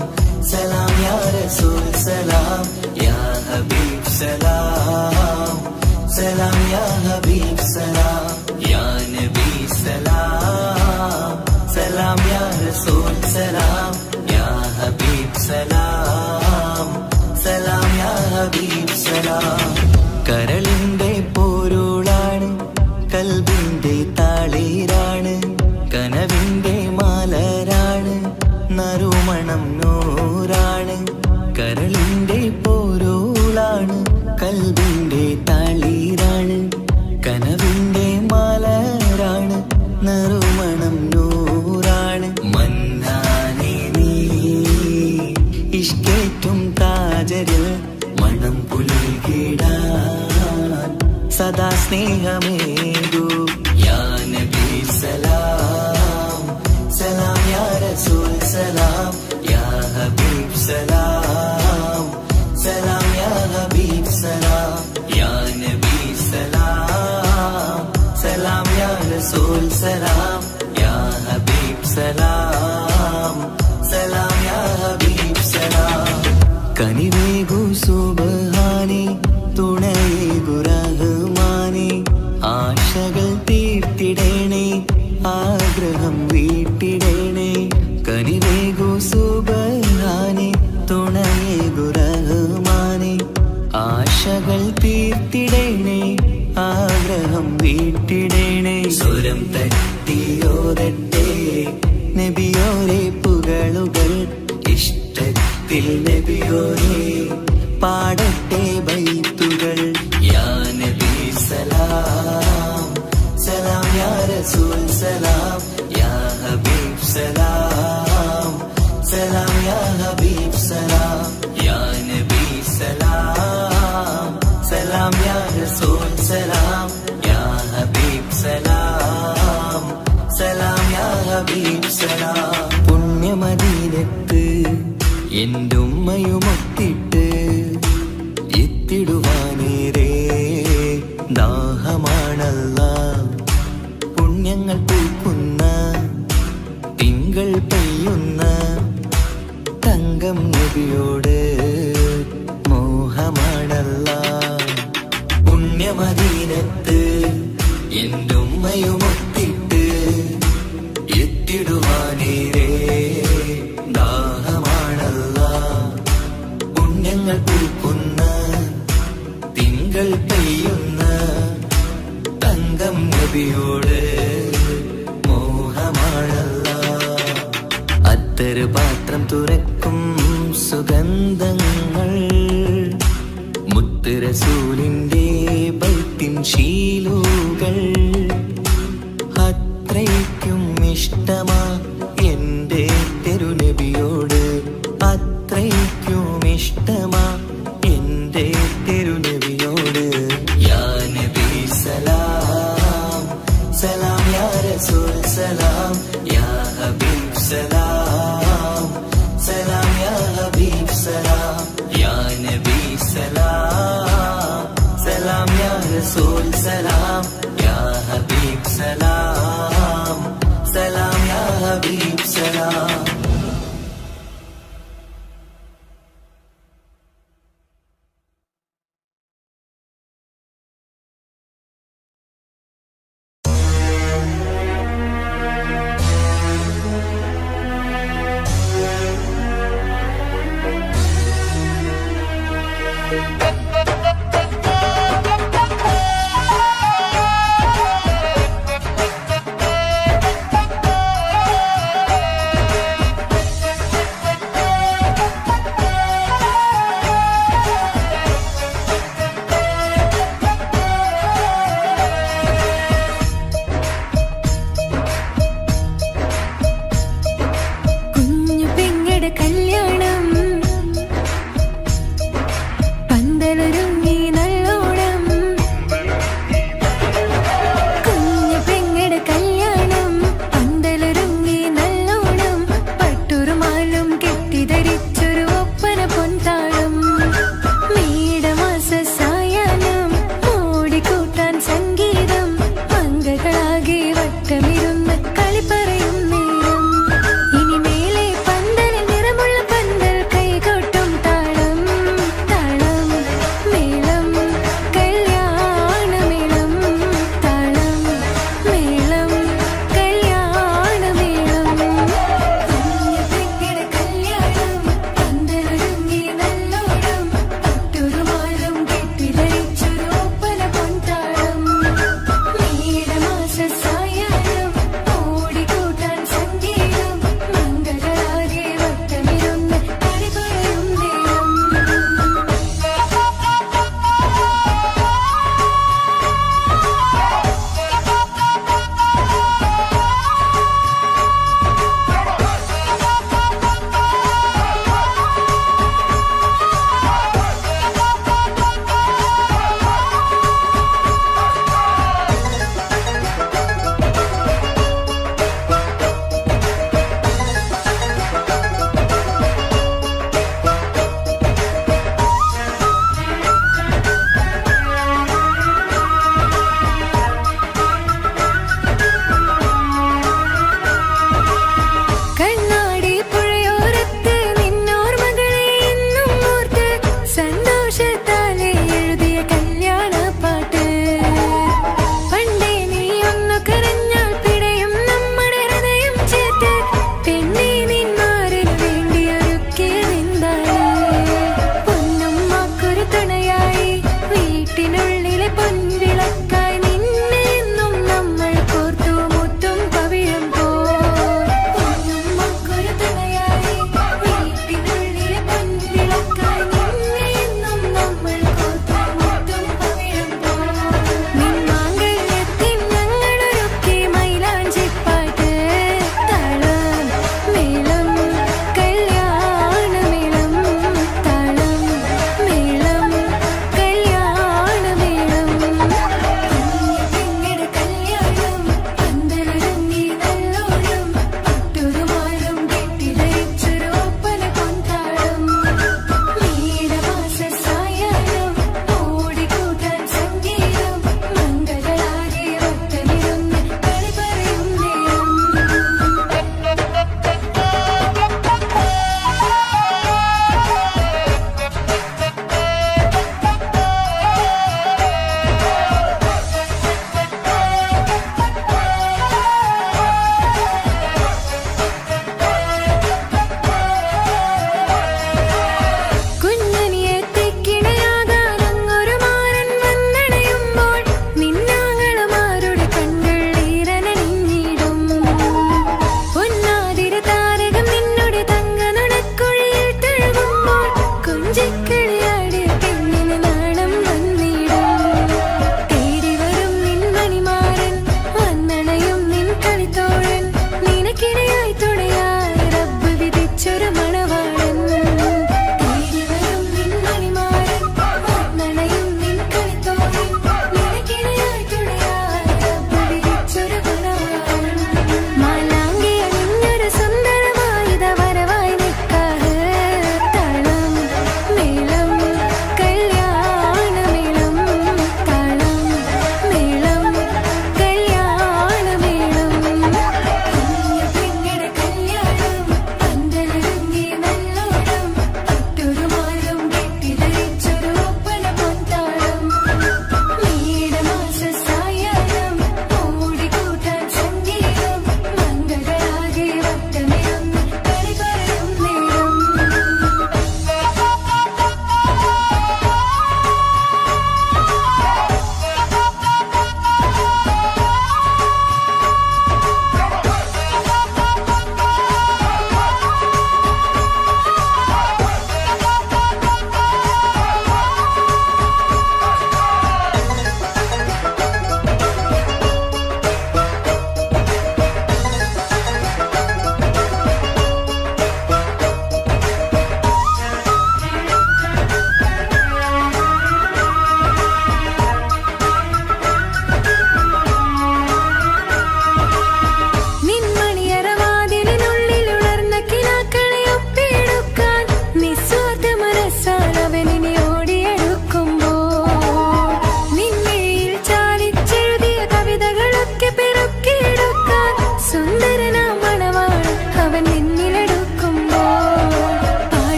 [SPEAKER 1] സലാം, യാ റസൂൽ സലാം, യാ ഹബീബ് സലാം സലാം, യാ ഹബീബ് സലാം, യാ നബി സലാം സലാം, യാ റസൂൽ സലാം, യാ ഹബീബ് സലാം സലാം, യാ ഹബീബ് സലാം. കരളിന്റെ പോരുളാണ്, കൽബിന്റെ താളീരാണ്, കനവിന്റെ മാലരാണ്, നറുമണം നൂറാണ്. കരളിന്റെ പോരുളാണ്, കൽബിന്റെ താളീരാണ്, കനവിന്റെ മാലരാണ്, നറുമണം നൂറാണ്. മന്നാനെ നീ ഇഷ്കേറ്റും താജരിൽ മണം പുൽകിടാൻ സദാ സ്നേഹമേകൂ. യാ നബി സലാം സലാം, യാ റസൂൽ സലാം, യാ ഹബീബ് സലാം സലാം, യാ ഹബീബ് സലാം, യാ നബി സലാം സലാം, യാ റസൂൽ സലാം, യാ ഹബീബ് സലാം സലാം, യാ ഹബീബ് സലാം. കനിവേകു സുബ്ഹാനേ, തുണയേകു റഹ്മാനേ, ആശകൾ തീർത്തിടണേ, ആഗ്രഹം വീട്ടിടണേ. കനിവേകു സുബ്ഹാനേ, തുണയേകു റഹ്മാനേ, ആശകൾ തീർത്തിടണേ, ആഗ്രഹം വീട്ടിടണേ. സ്വരം തട്ടിയോരട്ടെ നബിയോരെ പുകളുകൾ, ഇഷ്ടത്തിൽ നബിയോരെ പാടട്ടെ ബൈത്തുകൾ. യാ നബി സലാം സലാം, യാ റസൂൽ സലാം, യാ ഹബീബ് സലാം സലാം, യാ ഹബീബ് സലാം, യാ നബി സലാം സലാം, യാ റസൂൽ സലാം, യാ ഹബീബ് സലാം സലാം, യാ ഹബീബ് സലാം. പുണ്യമദീനത്ത് എൻ്റെ ഉമ്മയുമൊത്തിട്ട് എത്തിടുവാനേരേ ദാഹമാണല്ല. പുണ്യങ്ങൾ പൂക്കുന്ന തിങ്കൾ പെയ്യുന്ന തങ്കം നബിയോട് മോഹമാണല്ല. പുണ്യമദീനത്ത് എൻ്റെ ഉമ്മയുമൊത്തിട്ട് എത്തിടുവാനേരേ ദാഹമാണല്ല. പുണ്യങ്ങൾ പൂക്കുന്ന തിങ്കൾ പെയ്യുന്ന തങ്കം നബിയോട് മോഹമാണല്ല. അത്തറ് പാത്രം തുറക്കും സുഗന്ധങ്ങൾ മുത്ത് റസൂലിന്റെ ബൈത്തിൻ ശീലുകൾ. അത്രയ്ക്കും ഇഷ്ടമാ എന്റെ തിരുനബിയോട്, അത്രയ്ക്കും ഇഷ്ടമാ എന്റെ തിരുനബിയോട്. യാ നബി സലാം സലാം, യാ റസൂൽ സലാം, യാ ഹബീബ് സലാം സലാം, യാ ഹബീബ് സലാം, യാ നബി സലാം സലാം, യാ റസൂൽ സലാം, യാ ഹബീബ് സലാം സലാം, യാ ഹബീബ് സലാം.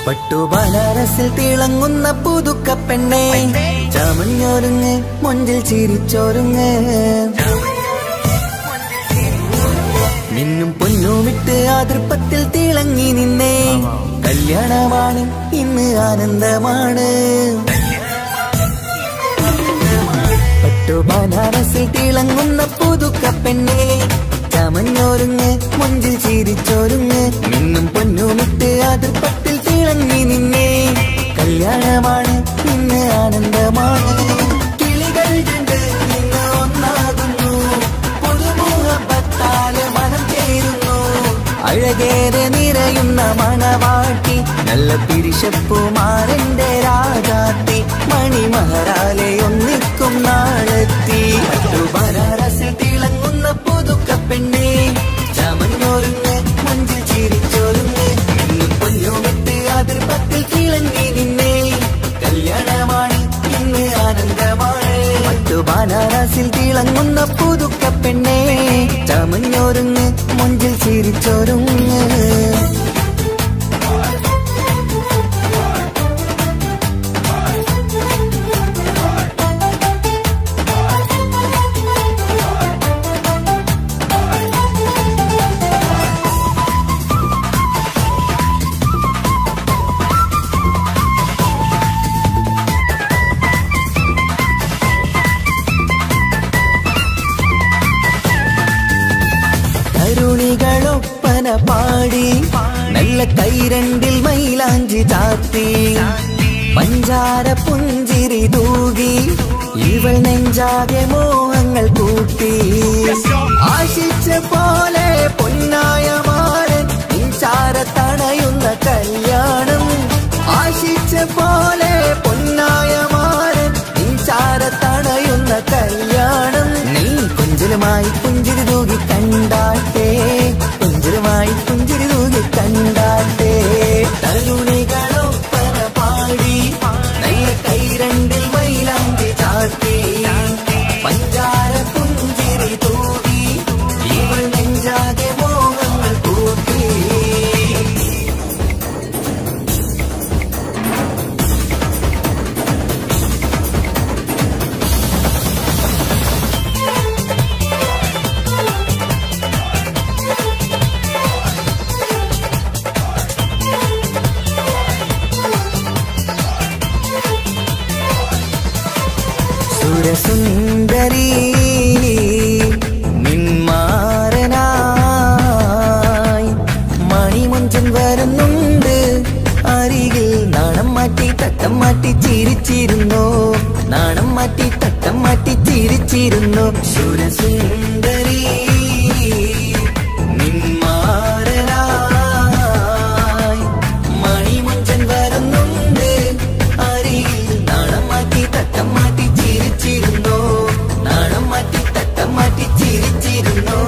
[SPEAKER 1] പട്ടുബനാരസിൽ തിളങ്ങുന്ന പുതുക്കപ്പെണ്ണെ ചമഞ്ഞൊരുങ്ങ് മൊഞ്ചിൽ ചിരിച്ചൊരുങ്ങ് മിന്നും പൊന്നുമിട്ട് ആതൃപ്പത്തിൽ തിളങ്ങി നിന്നേ കല്യാണമാണ് ഇന്ന് ആനന്ദമാണ് പട്ടുബനാരസിൽ തിളങ്ങുന്ന പുതുക്കപ്പെണ്ണെ ചമഞ്ഞൊരുങ്ങ് മൊഞ്ചിൽ ചിരിച്ചൊരുങ്ങ് മിന്നും പൊന്നുമിട്ട് ആതൃപ്പത്തിൽ തിളങ്ങി നിന്നേ കല്യാണമാണ് ഇന്ന് ആനന്ദമാണ് കിളികൾ രണ്ട് ഇന്ന് ഒന്നാകുന്നു പുതുമുഖത്താല് മനം ചേരുന്നു അഴകേറെ നിറയുന്ന മണവാട്ടി നല്ല പിരിശപ്പുമാരന്റെ രാജാത്തി മണിമഹറാലെ ഒന്നിക്കും നാളെത്തി പട്ടുബനാരസിൽ തിളങ്ങുന്ന പുതുക്കപ്പെണ്ണെ ചമഞ്ഞൊരുങ്ങ് മഞ്ചിൽ ചിരിച്ചൊരുങ്ങ് ഇന്നും പൊന്നുമിട്ട് അതിർപ്പത്തിൽ തിളങ്ങി നിന്നേ കല്യാണമാണ് ഇന്ന് ആനന്ദമാണ് പട്ടുബനാരസിൽ തിളങ്ങുന്ന പുതുക്കപ്പെണ്ണെ ചമഞ്ഞൊരുങ്ങ് മഞ്ചിൽ ചിരിച്ചൊരുങ്ങ് തരുണികളൊപ്പന പാടി നല്ല കൈരണ്ടിൽ മൈലാഞ്ചി ചാത്തി പഞ്ചാര പുഞ്ചിരി തൂകി ഇവൾ നെഞ്ചാകെ മോഹങ്ങൾ കൂട്ടി ആശിച്ച പോലെ പൊന്നായ മാരൻ നിൻചാര തണയുന്ന കല്യാണം ആശിച്ച പോലെ പൊന്നായ മാരൻ നിൻചാര തണയുന്ന കല്യാണം നീ കുഞ്ചലുമായി പുഞ്ചിരി തൂകി കണ്ടാട്ടെ കുഞ്ചലുമായി പുഞ്ചിരി തൂകി കണ്ടാട്ടെ തരുണികളൊപ്പന പാടി നല്ല കൈരണ്ടിൽ മൈലാഞ്ചി ചാത്തി പഞ്ചാര പുഞ്ചിരി തൂകി ഇവൾ നെഞ്ചാകെ മോഹങ്ങൾ കൂട്ടി സുരസുന്ദരി നിന്മാരനായി മണിമൊഞ്ചൻ വരുന്നുണ്ട് അരികിൽ നാണം മാറ്റി തട്ടം മാറ്റി ചിരിച്ചിരുന്നു നാണം മാറ്റി തട്ടം മാറ്റി ചിരിച്ചിരുന്നു സുരസുന്ദരി നിന്മാരനായി മണിമൊഞ്ചൻ വരുന്നുണ്ട് അരികിൽ നാണം മാറ്റി തട്ടം മാറ്റി ചിരിച്ചിരുന്നു നാണം മാറ്റി തട്ടം മാറ്റി ചിരിച്ചിരുന്നു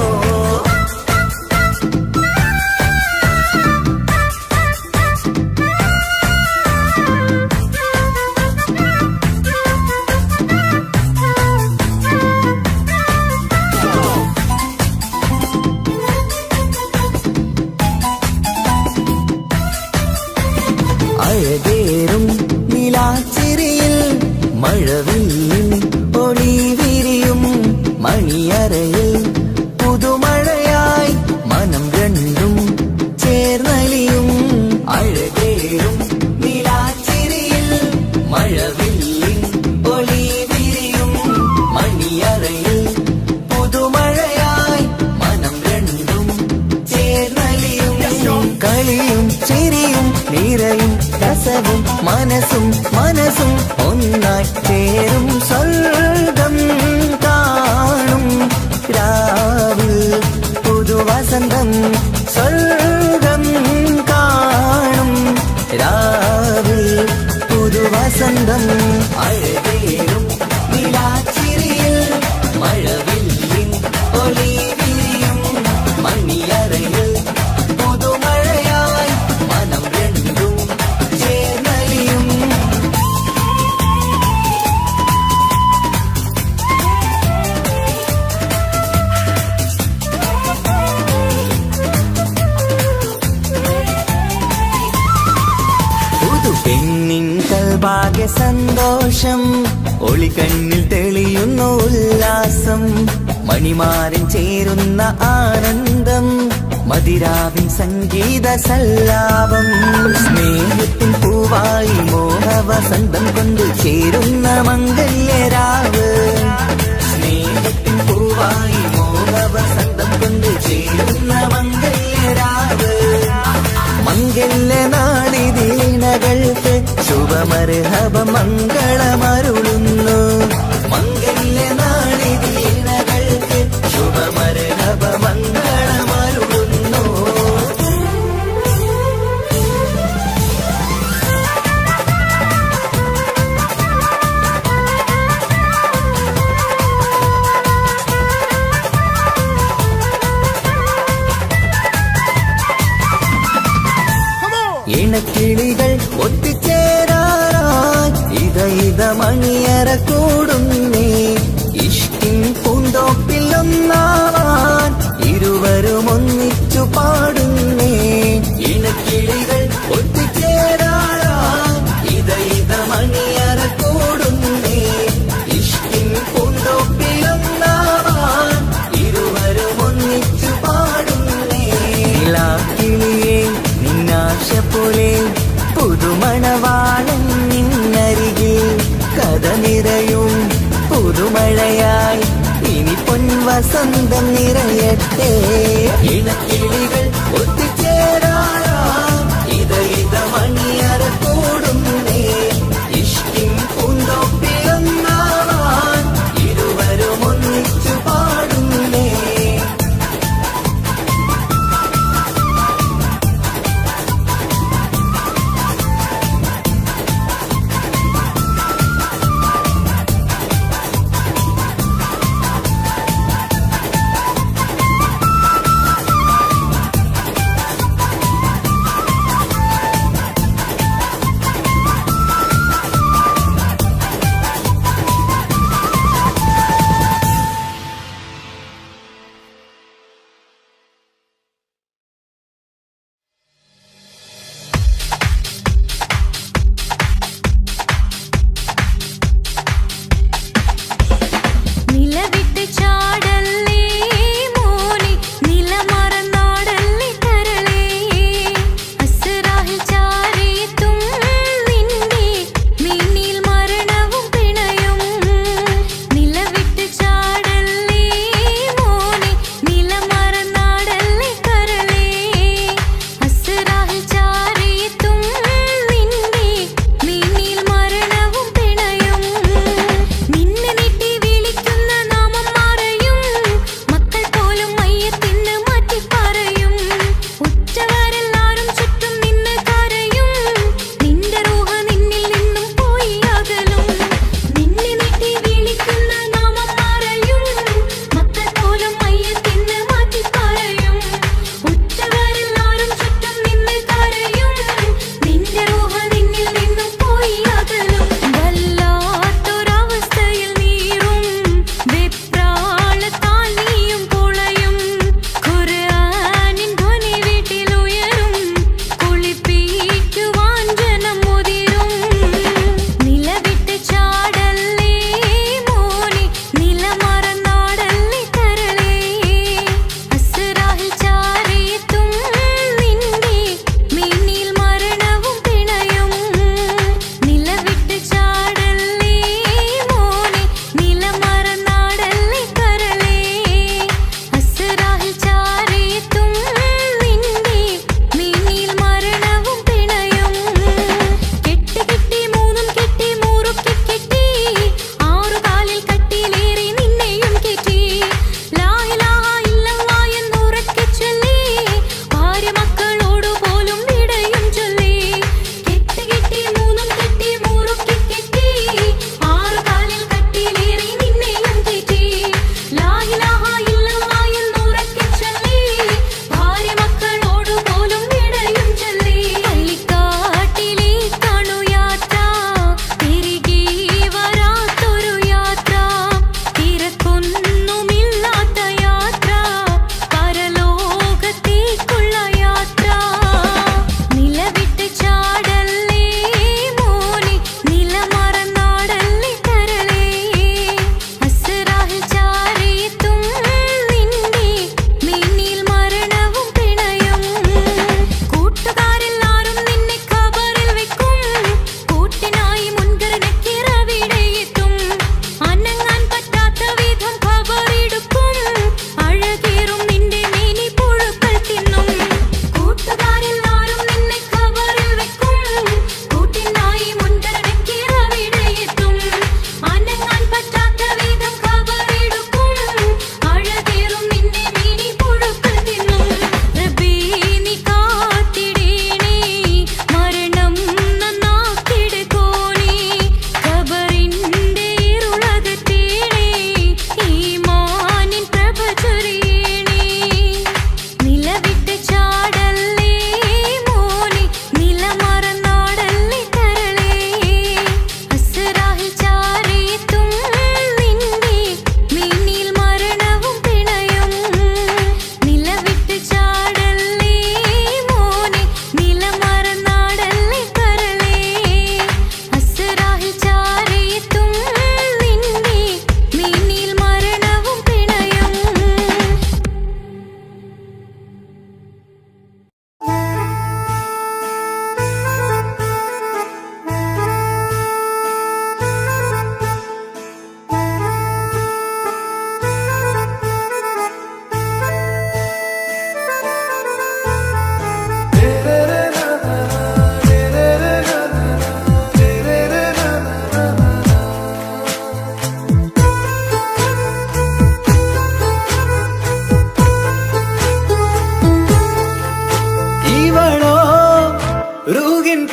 [SPEAKER 1] അഴകേറും നിലാച്ചിരിയിൽ മഴവില്ലിൻ ഒളി വിരിയും മണിയറയിൽ പുതുമഴയായി മനം രണ്ടും ചേർന്നലിയും അഴകേറും നിലാച്ചിരിയിൽ മഴവില്ലിൻ ഒളി വിരിയും മണിയറയിൽ പുതുമഴയായി മനം രണ്ടും ചേർന്നലിയും കളിയും ചിരിയും നിറയും രസവും മനസ്സും മനസ്സും ഒന്നായി ചേരും സ്വർഗം കാണും രാവിൽ പുതുവസന്തം സ്വർഗം കാണും രാവിൽ പുതുവസന്തം അഴകേറും നിലാച്ചിരിയിൽ മഴവില്ലിൽ
[SPEAKER 5] ആകെ സന്തോഷം, ഒളികണ്ണിൽ തെളിയുന്നു ഉല്ലാസം, മണിമാരൻ ചേരുന്ന ആനന്ദം, മതിരാവിൻ സംഗീത സല്ലാപം. സ്നേഹത്തിൻ പൂവായി മോഹവസന്തം കൊണ്ട് ചേരുന്ന മംഗല്യരാവ്. സ്നേഹത്തിൻ പൂവായി മോഹവസന്തം കൊണ്ട് ചേരുന്ന മംഗല്യരാവ്. മംഗല്യനാളിതീണകൾക്ക് ശുഭമർഹബ മംഗളമരുളുന്നു. മംഗല്യനാളിതീണകൾക്ക് ശുഭമർഹബ മംഗളമരുളുന്നു. ഇണക്കിളികൾ ഒത്തുചേരാറായി ഇത മണിയറ കൂടുന്നേ. ഇഷ്കിൻ പൂന്തോപ്പിൽ ഒന്നാവാൻ ഇരുവരും ഒന്നിച്ചു പാടുന്നേ. ഇണക്കിളികൾ ഒത്തുചേരാറായി ഇത മണിയറ കൂടുന്നേ. ഇഷ്കിൻ പൂന്തോപ്പിൽ ഒന്നാവാൻ ഇരുവരും ഒന്നിച്ചു പാടുന്നേ. കിളിയേ നിന്നാശ പോലെ പുതുമണവാളൻ നിന്നരികിൽ കഥ നിറയും പുതുമഴയായി ഇനി പൊൻവസന്തം നിറയട്ടെ. ഇണക്കിളികൾ ഒത്തുചേരാറാം ഇത മണിയറ കൂടുന്നേ. ഇഷ്കിൻ പൂന്തോപ്പിലൊന്നാവാൻ ഇരുവരും ഒന്നിച്ചു പാടുന്നേ.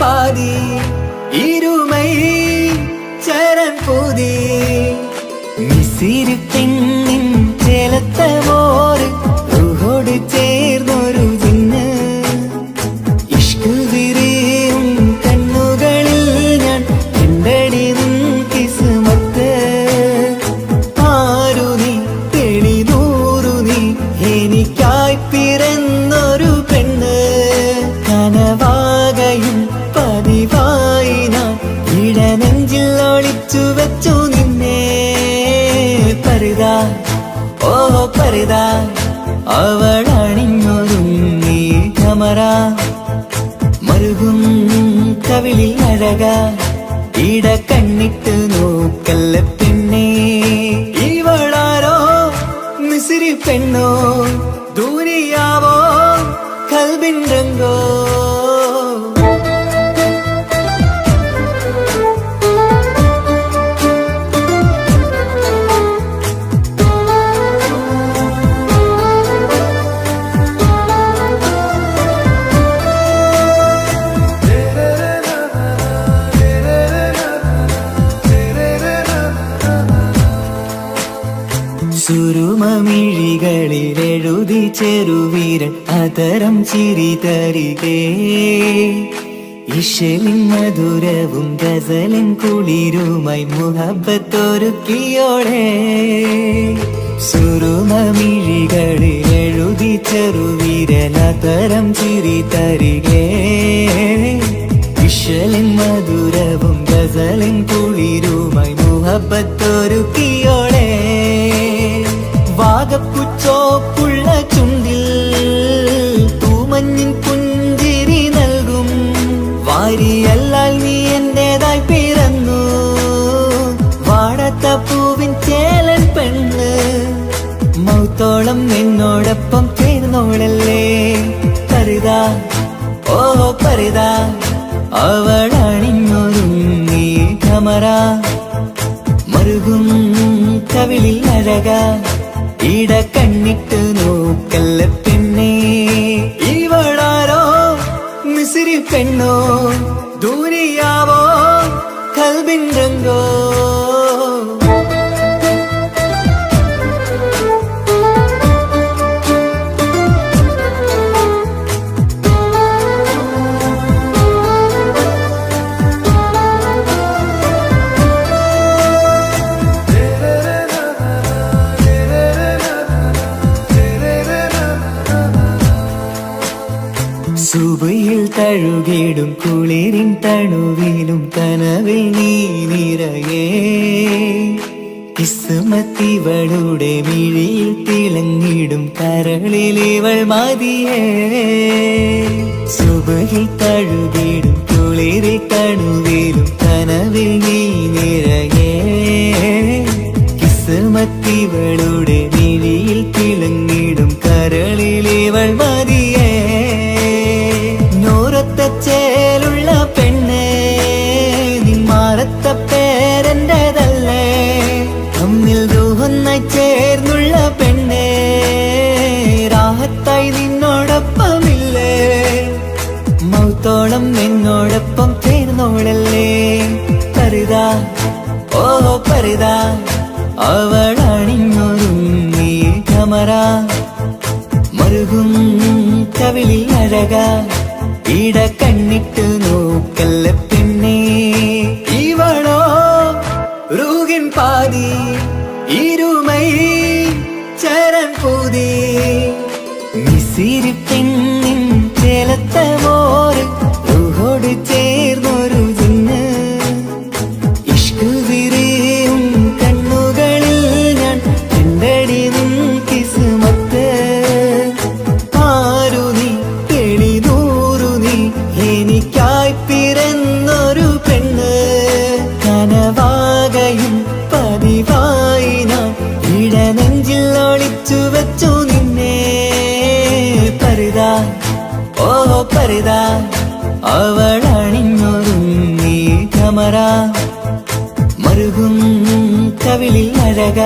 [SPEAKER 5] பாதி இருமை சரண் பூதி മിസിരി പെണ്ണിൻ ചേലത്ത മോര് റൂഹോട് ചേർന്നൊരു ജിന്ന് ഇഷ്ക് വിരിയും കണ്ണുകളിൽ ഞാൻ കണ്ടടി നിൻ കിസ്മത്ത് ആരു നീ തെളിനൂറു നീ എനിക്കായി പിറന്നൊരു പെണ്ണ് കനവാകയും പതിവായി ഞാൻ ഇടനെഞ്ചിൽ ഒളിച്ചു വെച്ചു നിന്നെ പരിതാ ഓ പരിതാ അവളണിഞ്ഞൊരുങ്ങി കമറ മരുകും കവിളിൽ അഴക ഇട കണ്ണിട്ട് നോക്കല്ല പെണ്ണേ ഇവളാരോ മിസിരി പെണ്ണോ ദൂരിയാവോ കൽബിൻ രംഗോ സുരുമമിഴികളിൽ എഴുതി ചെറുവീരൻ അതരം ചിരി തരികേ ഇശലിൻ മധുരവും ഗസലിൻ കുളിരുമായി മുഹബത്തൊരുക്കിയോടെ സുരുമമിഴികളിൽ എഴുതി ചെറുവീരൻ അതരം ചിരി തരികേ ഇശലിൻ മധുരവും ഗസലിൻ കുളിരുമായി മുഹബത്തൊരുക്കിയോടെ വാഗപ്പുച്ചോപ്പുള്ള ചുണ്ടിൽ തൂമഞ്ഞിൻ പുഞ്ചിരി നൽകും വാരിയല്ലാൽ നീ എന്റേതായി പിറന്നു വാടത്ത പൂവിൻ ചേലൻ പെണ്ണ് മൗത്തോളം എന്നോടൊപ്പം ചേർന്നോളല്ലേ പരിതാ ഓ പരിതാ അവളണിഞ്ഞൊരുങ്ങി കമറ മരുകും കവിളിൽ അഴക ഇട കണ്ണിട്ട് നോക്കല്ല പെണ്ണേ ഇവളാരോ മിസിരി പെണ്ണോ ദൂരിയാവോ കൽബിൻ രംഗോ സുബയിൽ തഴുകിടും കുളിരിൻ തണുവിലും കനവിൽ നീ നിറയേ കിസ്മത്തിവളുടെ മിഴിയിൽ തിളങ്ങിടും കരളിലിവൾ മതിയേ സുബയിൽ തഴുകിടും കുളിരിൽ തണുവിലും കനവിൽ നീ നിറയേ കിസ്മത്തിവളുടെ മിഴിയിൽ തിളങ്ങിടും കരളിലിവൾ മതിയേ ചേലുള്ള പെണ്ണേ നിന്മാറത്ത പേരെന്റേതല്ലേ തമ്മിൽ ദൂഹൊന്നായി ചേർന്നുള്ള പെണ്ണേ രാഹത്തായി നിന്നോടൊപ്പമില്ലേ മൗത്തോളം എന്നോടൊപ്പം ചേർന്നോളല്ലേ പരിതാ ഓ പരിതാ അവളണിഞ്ഞൊരുങ്ങി കമറ മരുകും കവിളിൽ അഴക ഇട കണ്ണിട്ട് നോക്കല്ല പെണ്ണേ ഇവളോ റൂഹിൻ പാതി ഇരുമൈ ചരൺ പൂതി മിസിരി പെണ്ണിൻ ചേലത്ത മോര് റൂഹോട് ചേർന്നൊരു ജിന്ന് ഇഷ്ക് വിരിയും കണ്ണുകളിൽ ഞാൻ കണ്ടടി നിൻ കിസ്മത്ത് ആരു നീ തെളിനൂറു നീ എനിക്കായി പിറന്നൊരു പെണ്ണ് കനവാകയും പതിവായി ഞാൻ ഇടനെഞ്ചിൽ ഒളിച്ചു വെച്ചു നിന്നെ പരിതാ ഓ പരിതാ അവളണിഞ്ഞൊരുങ്ങി കമറ മരുകും കവിളിൽ അഴക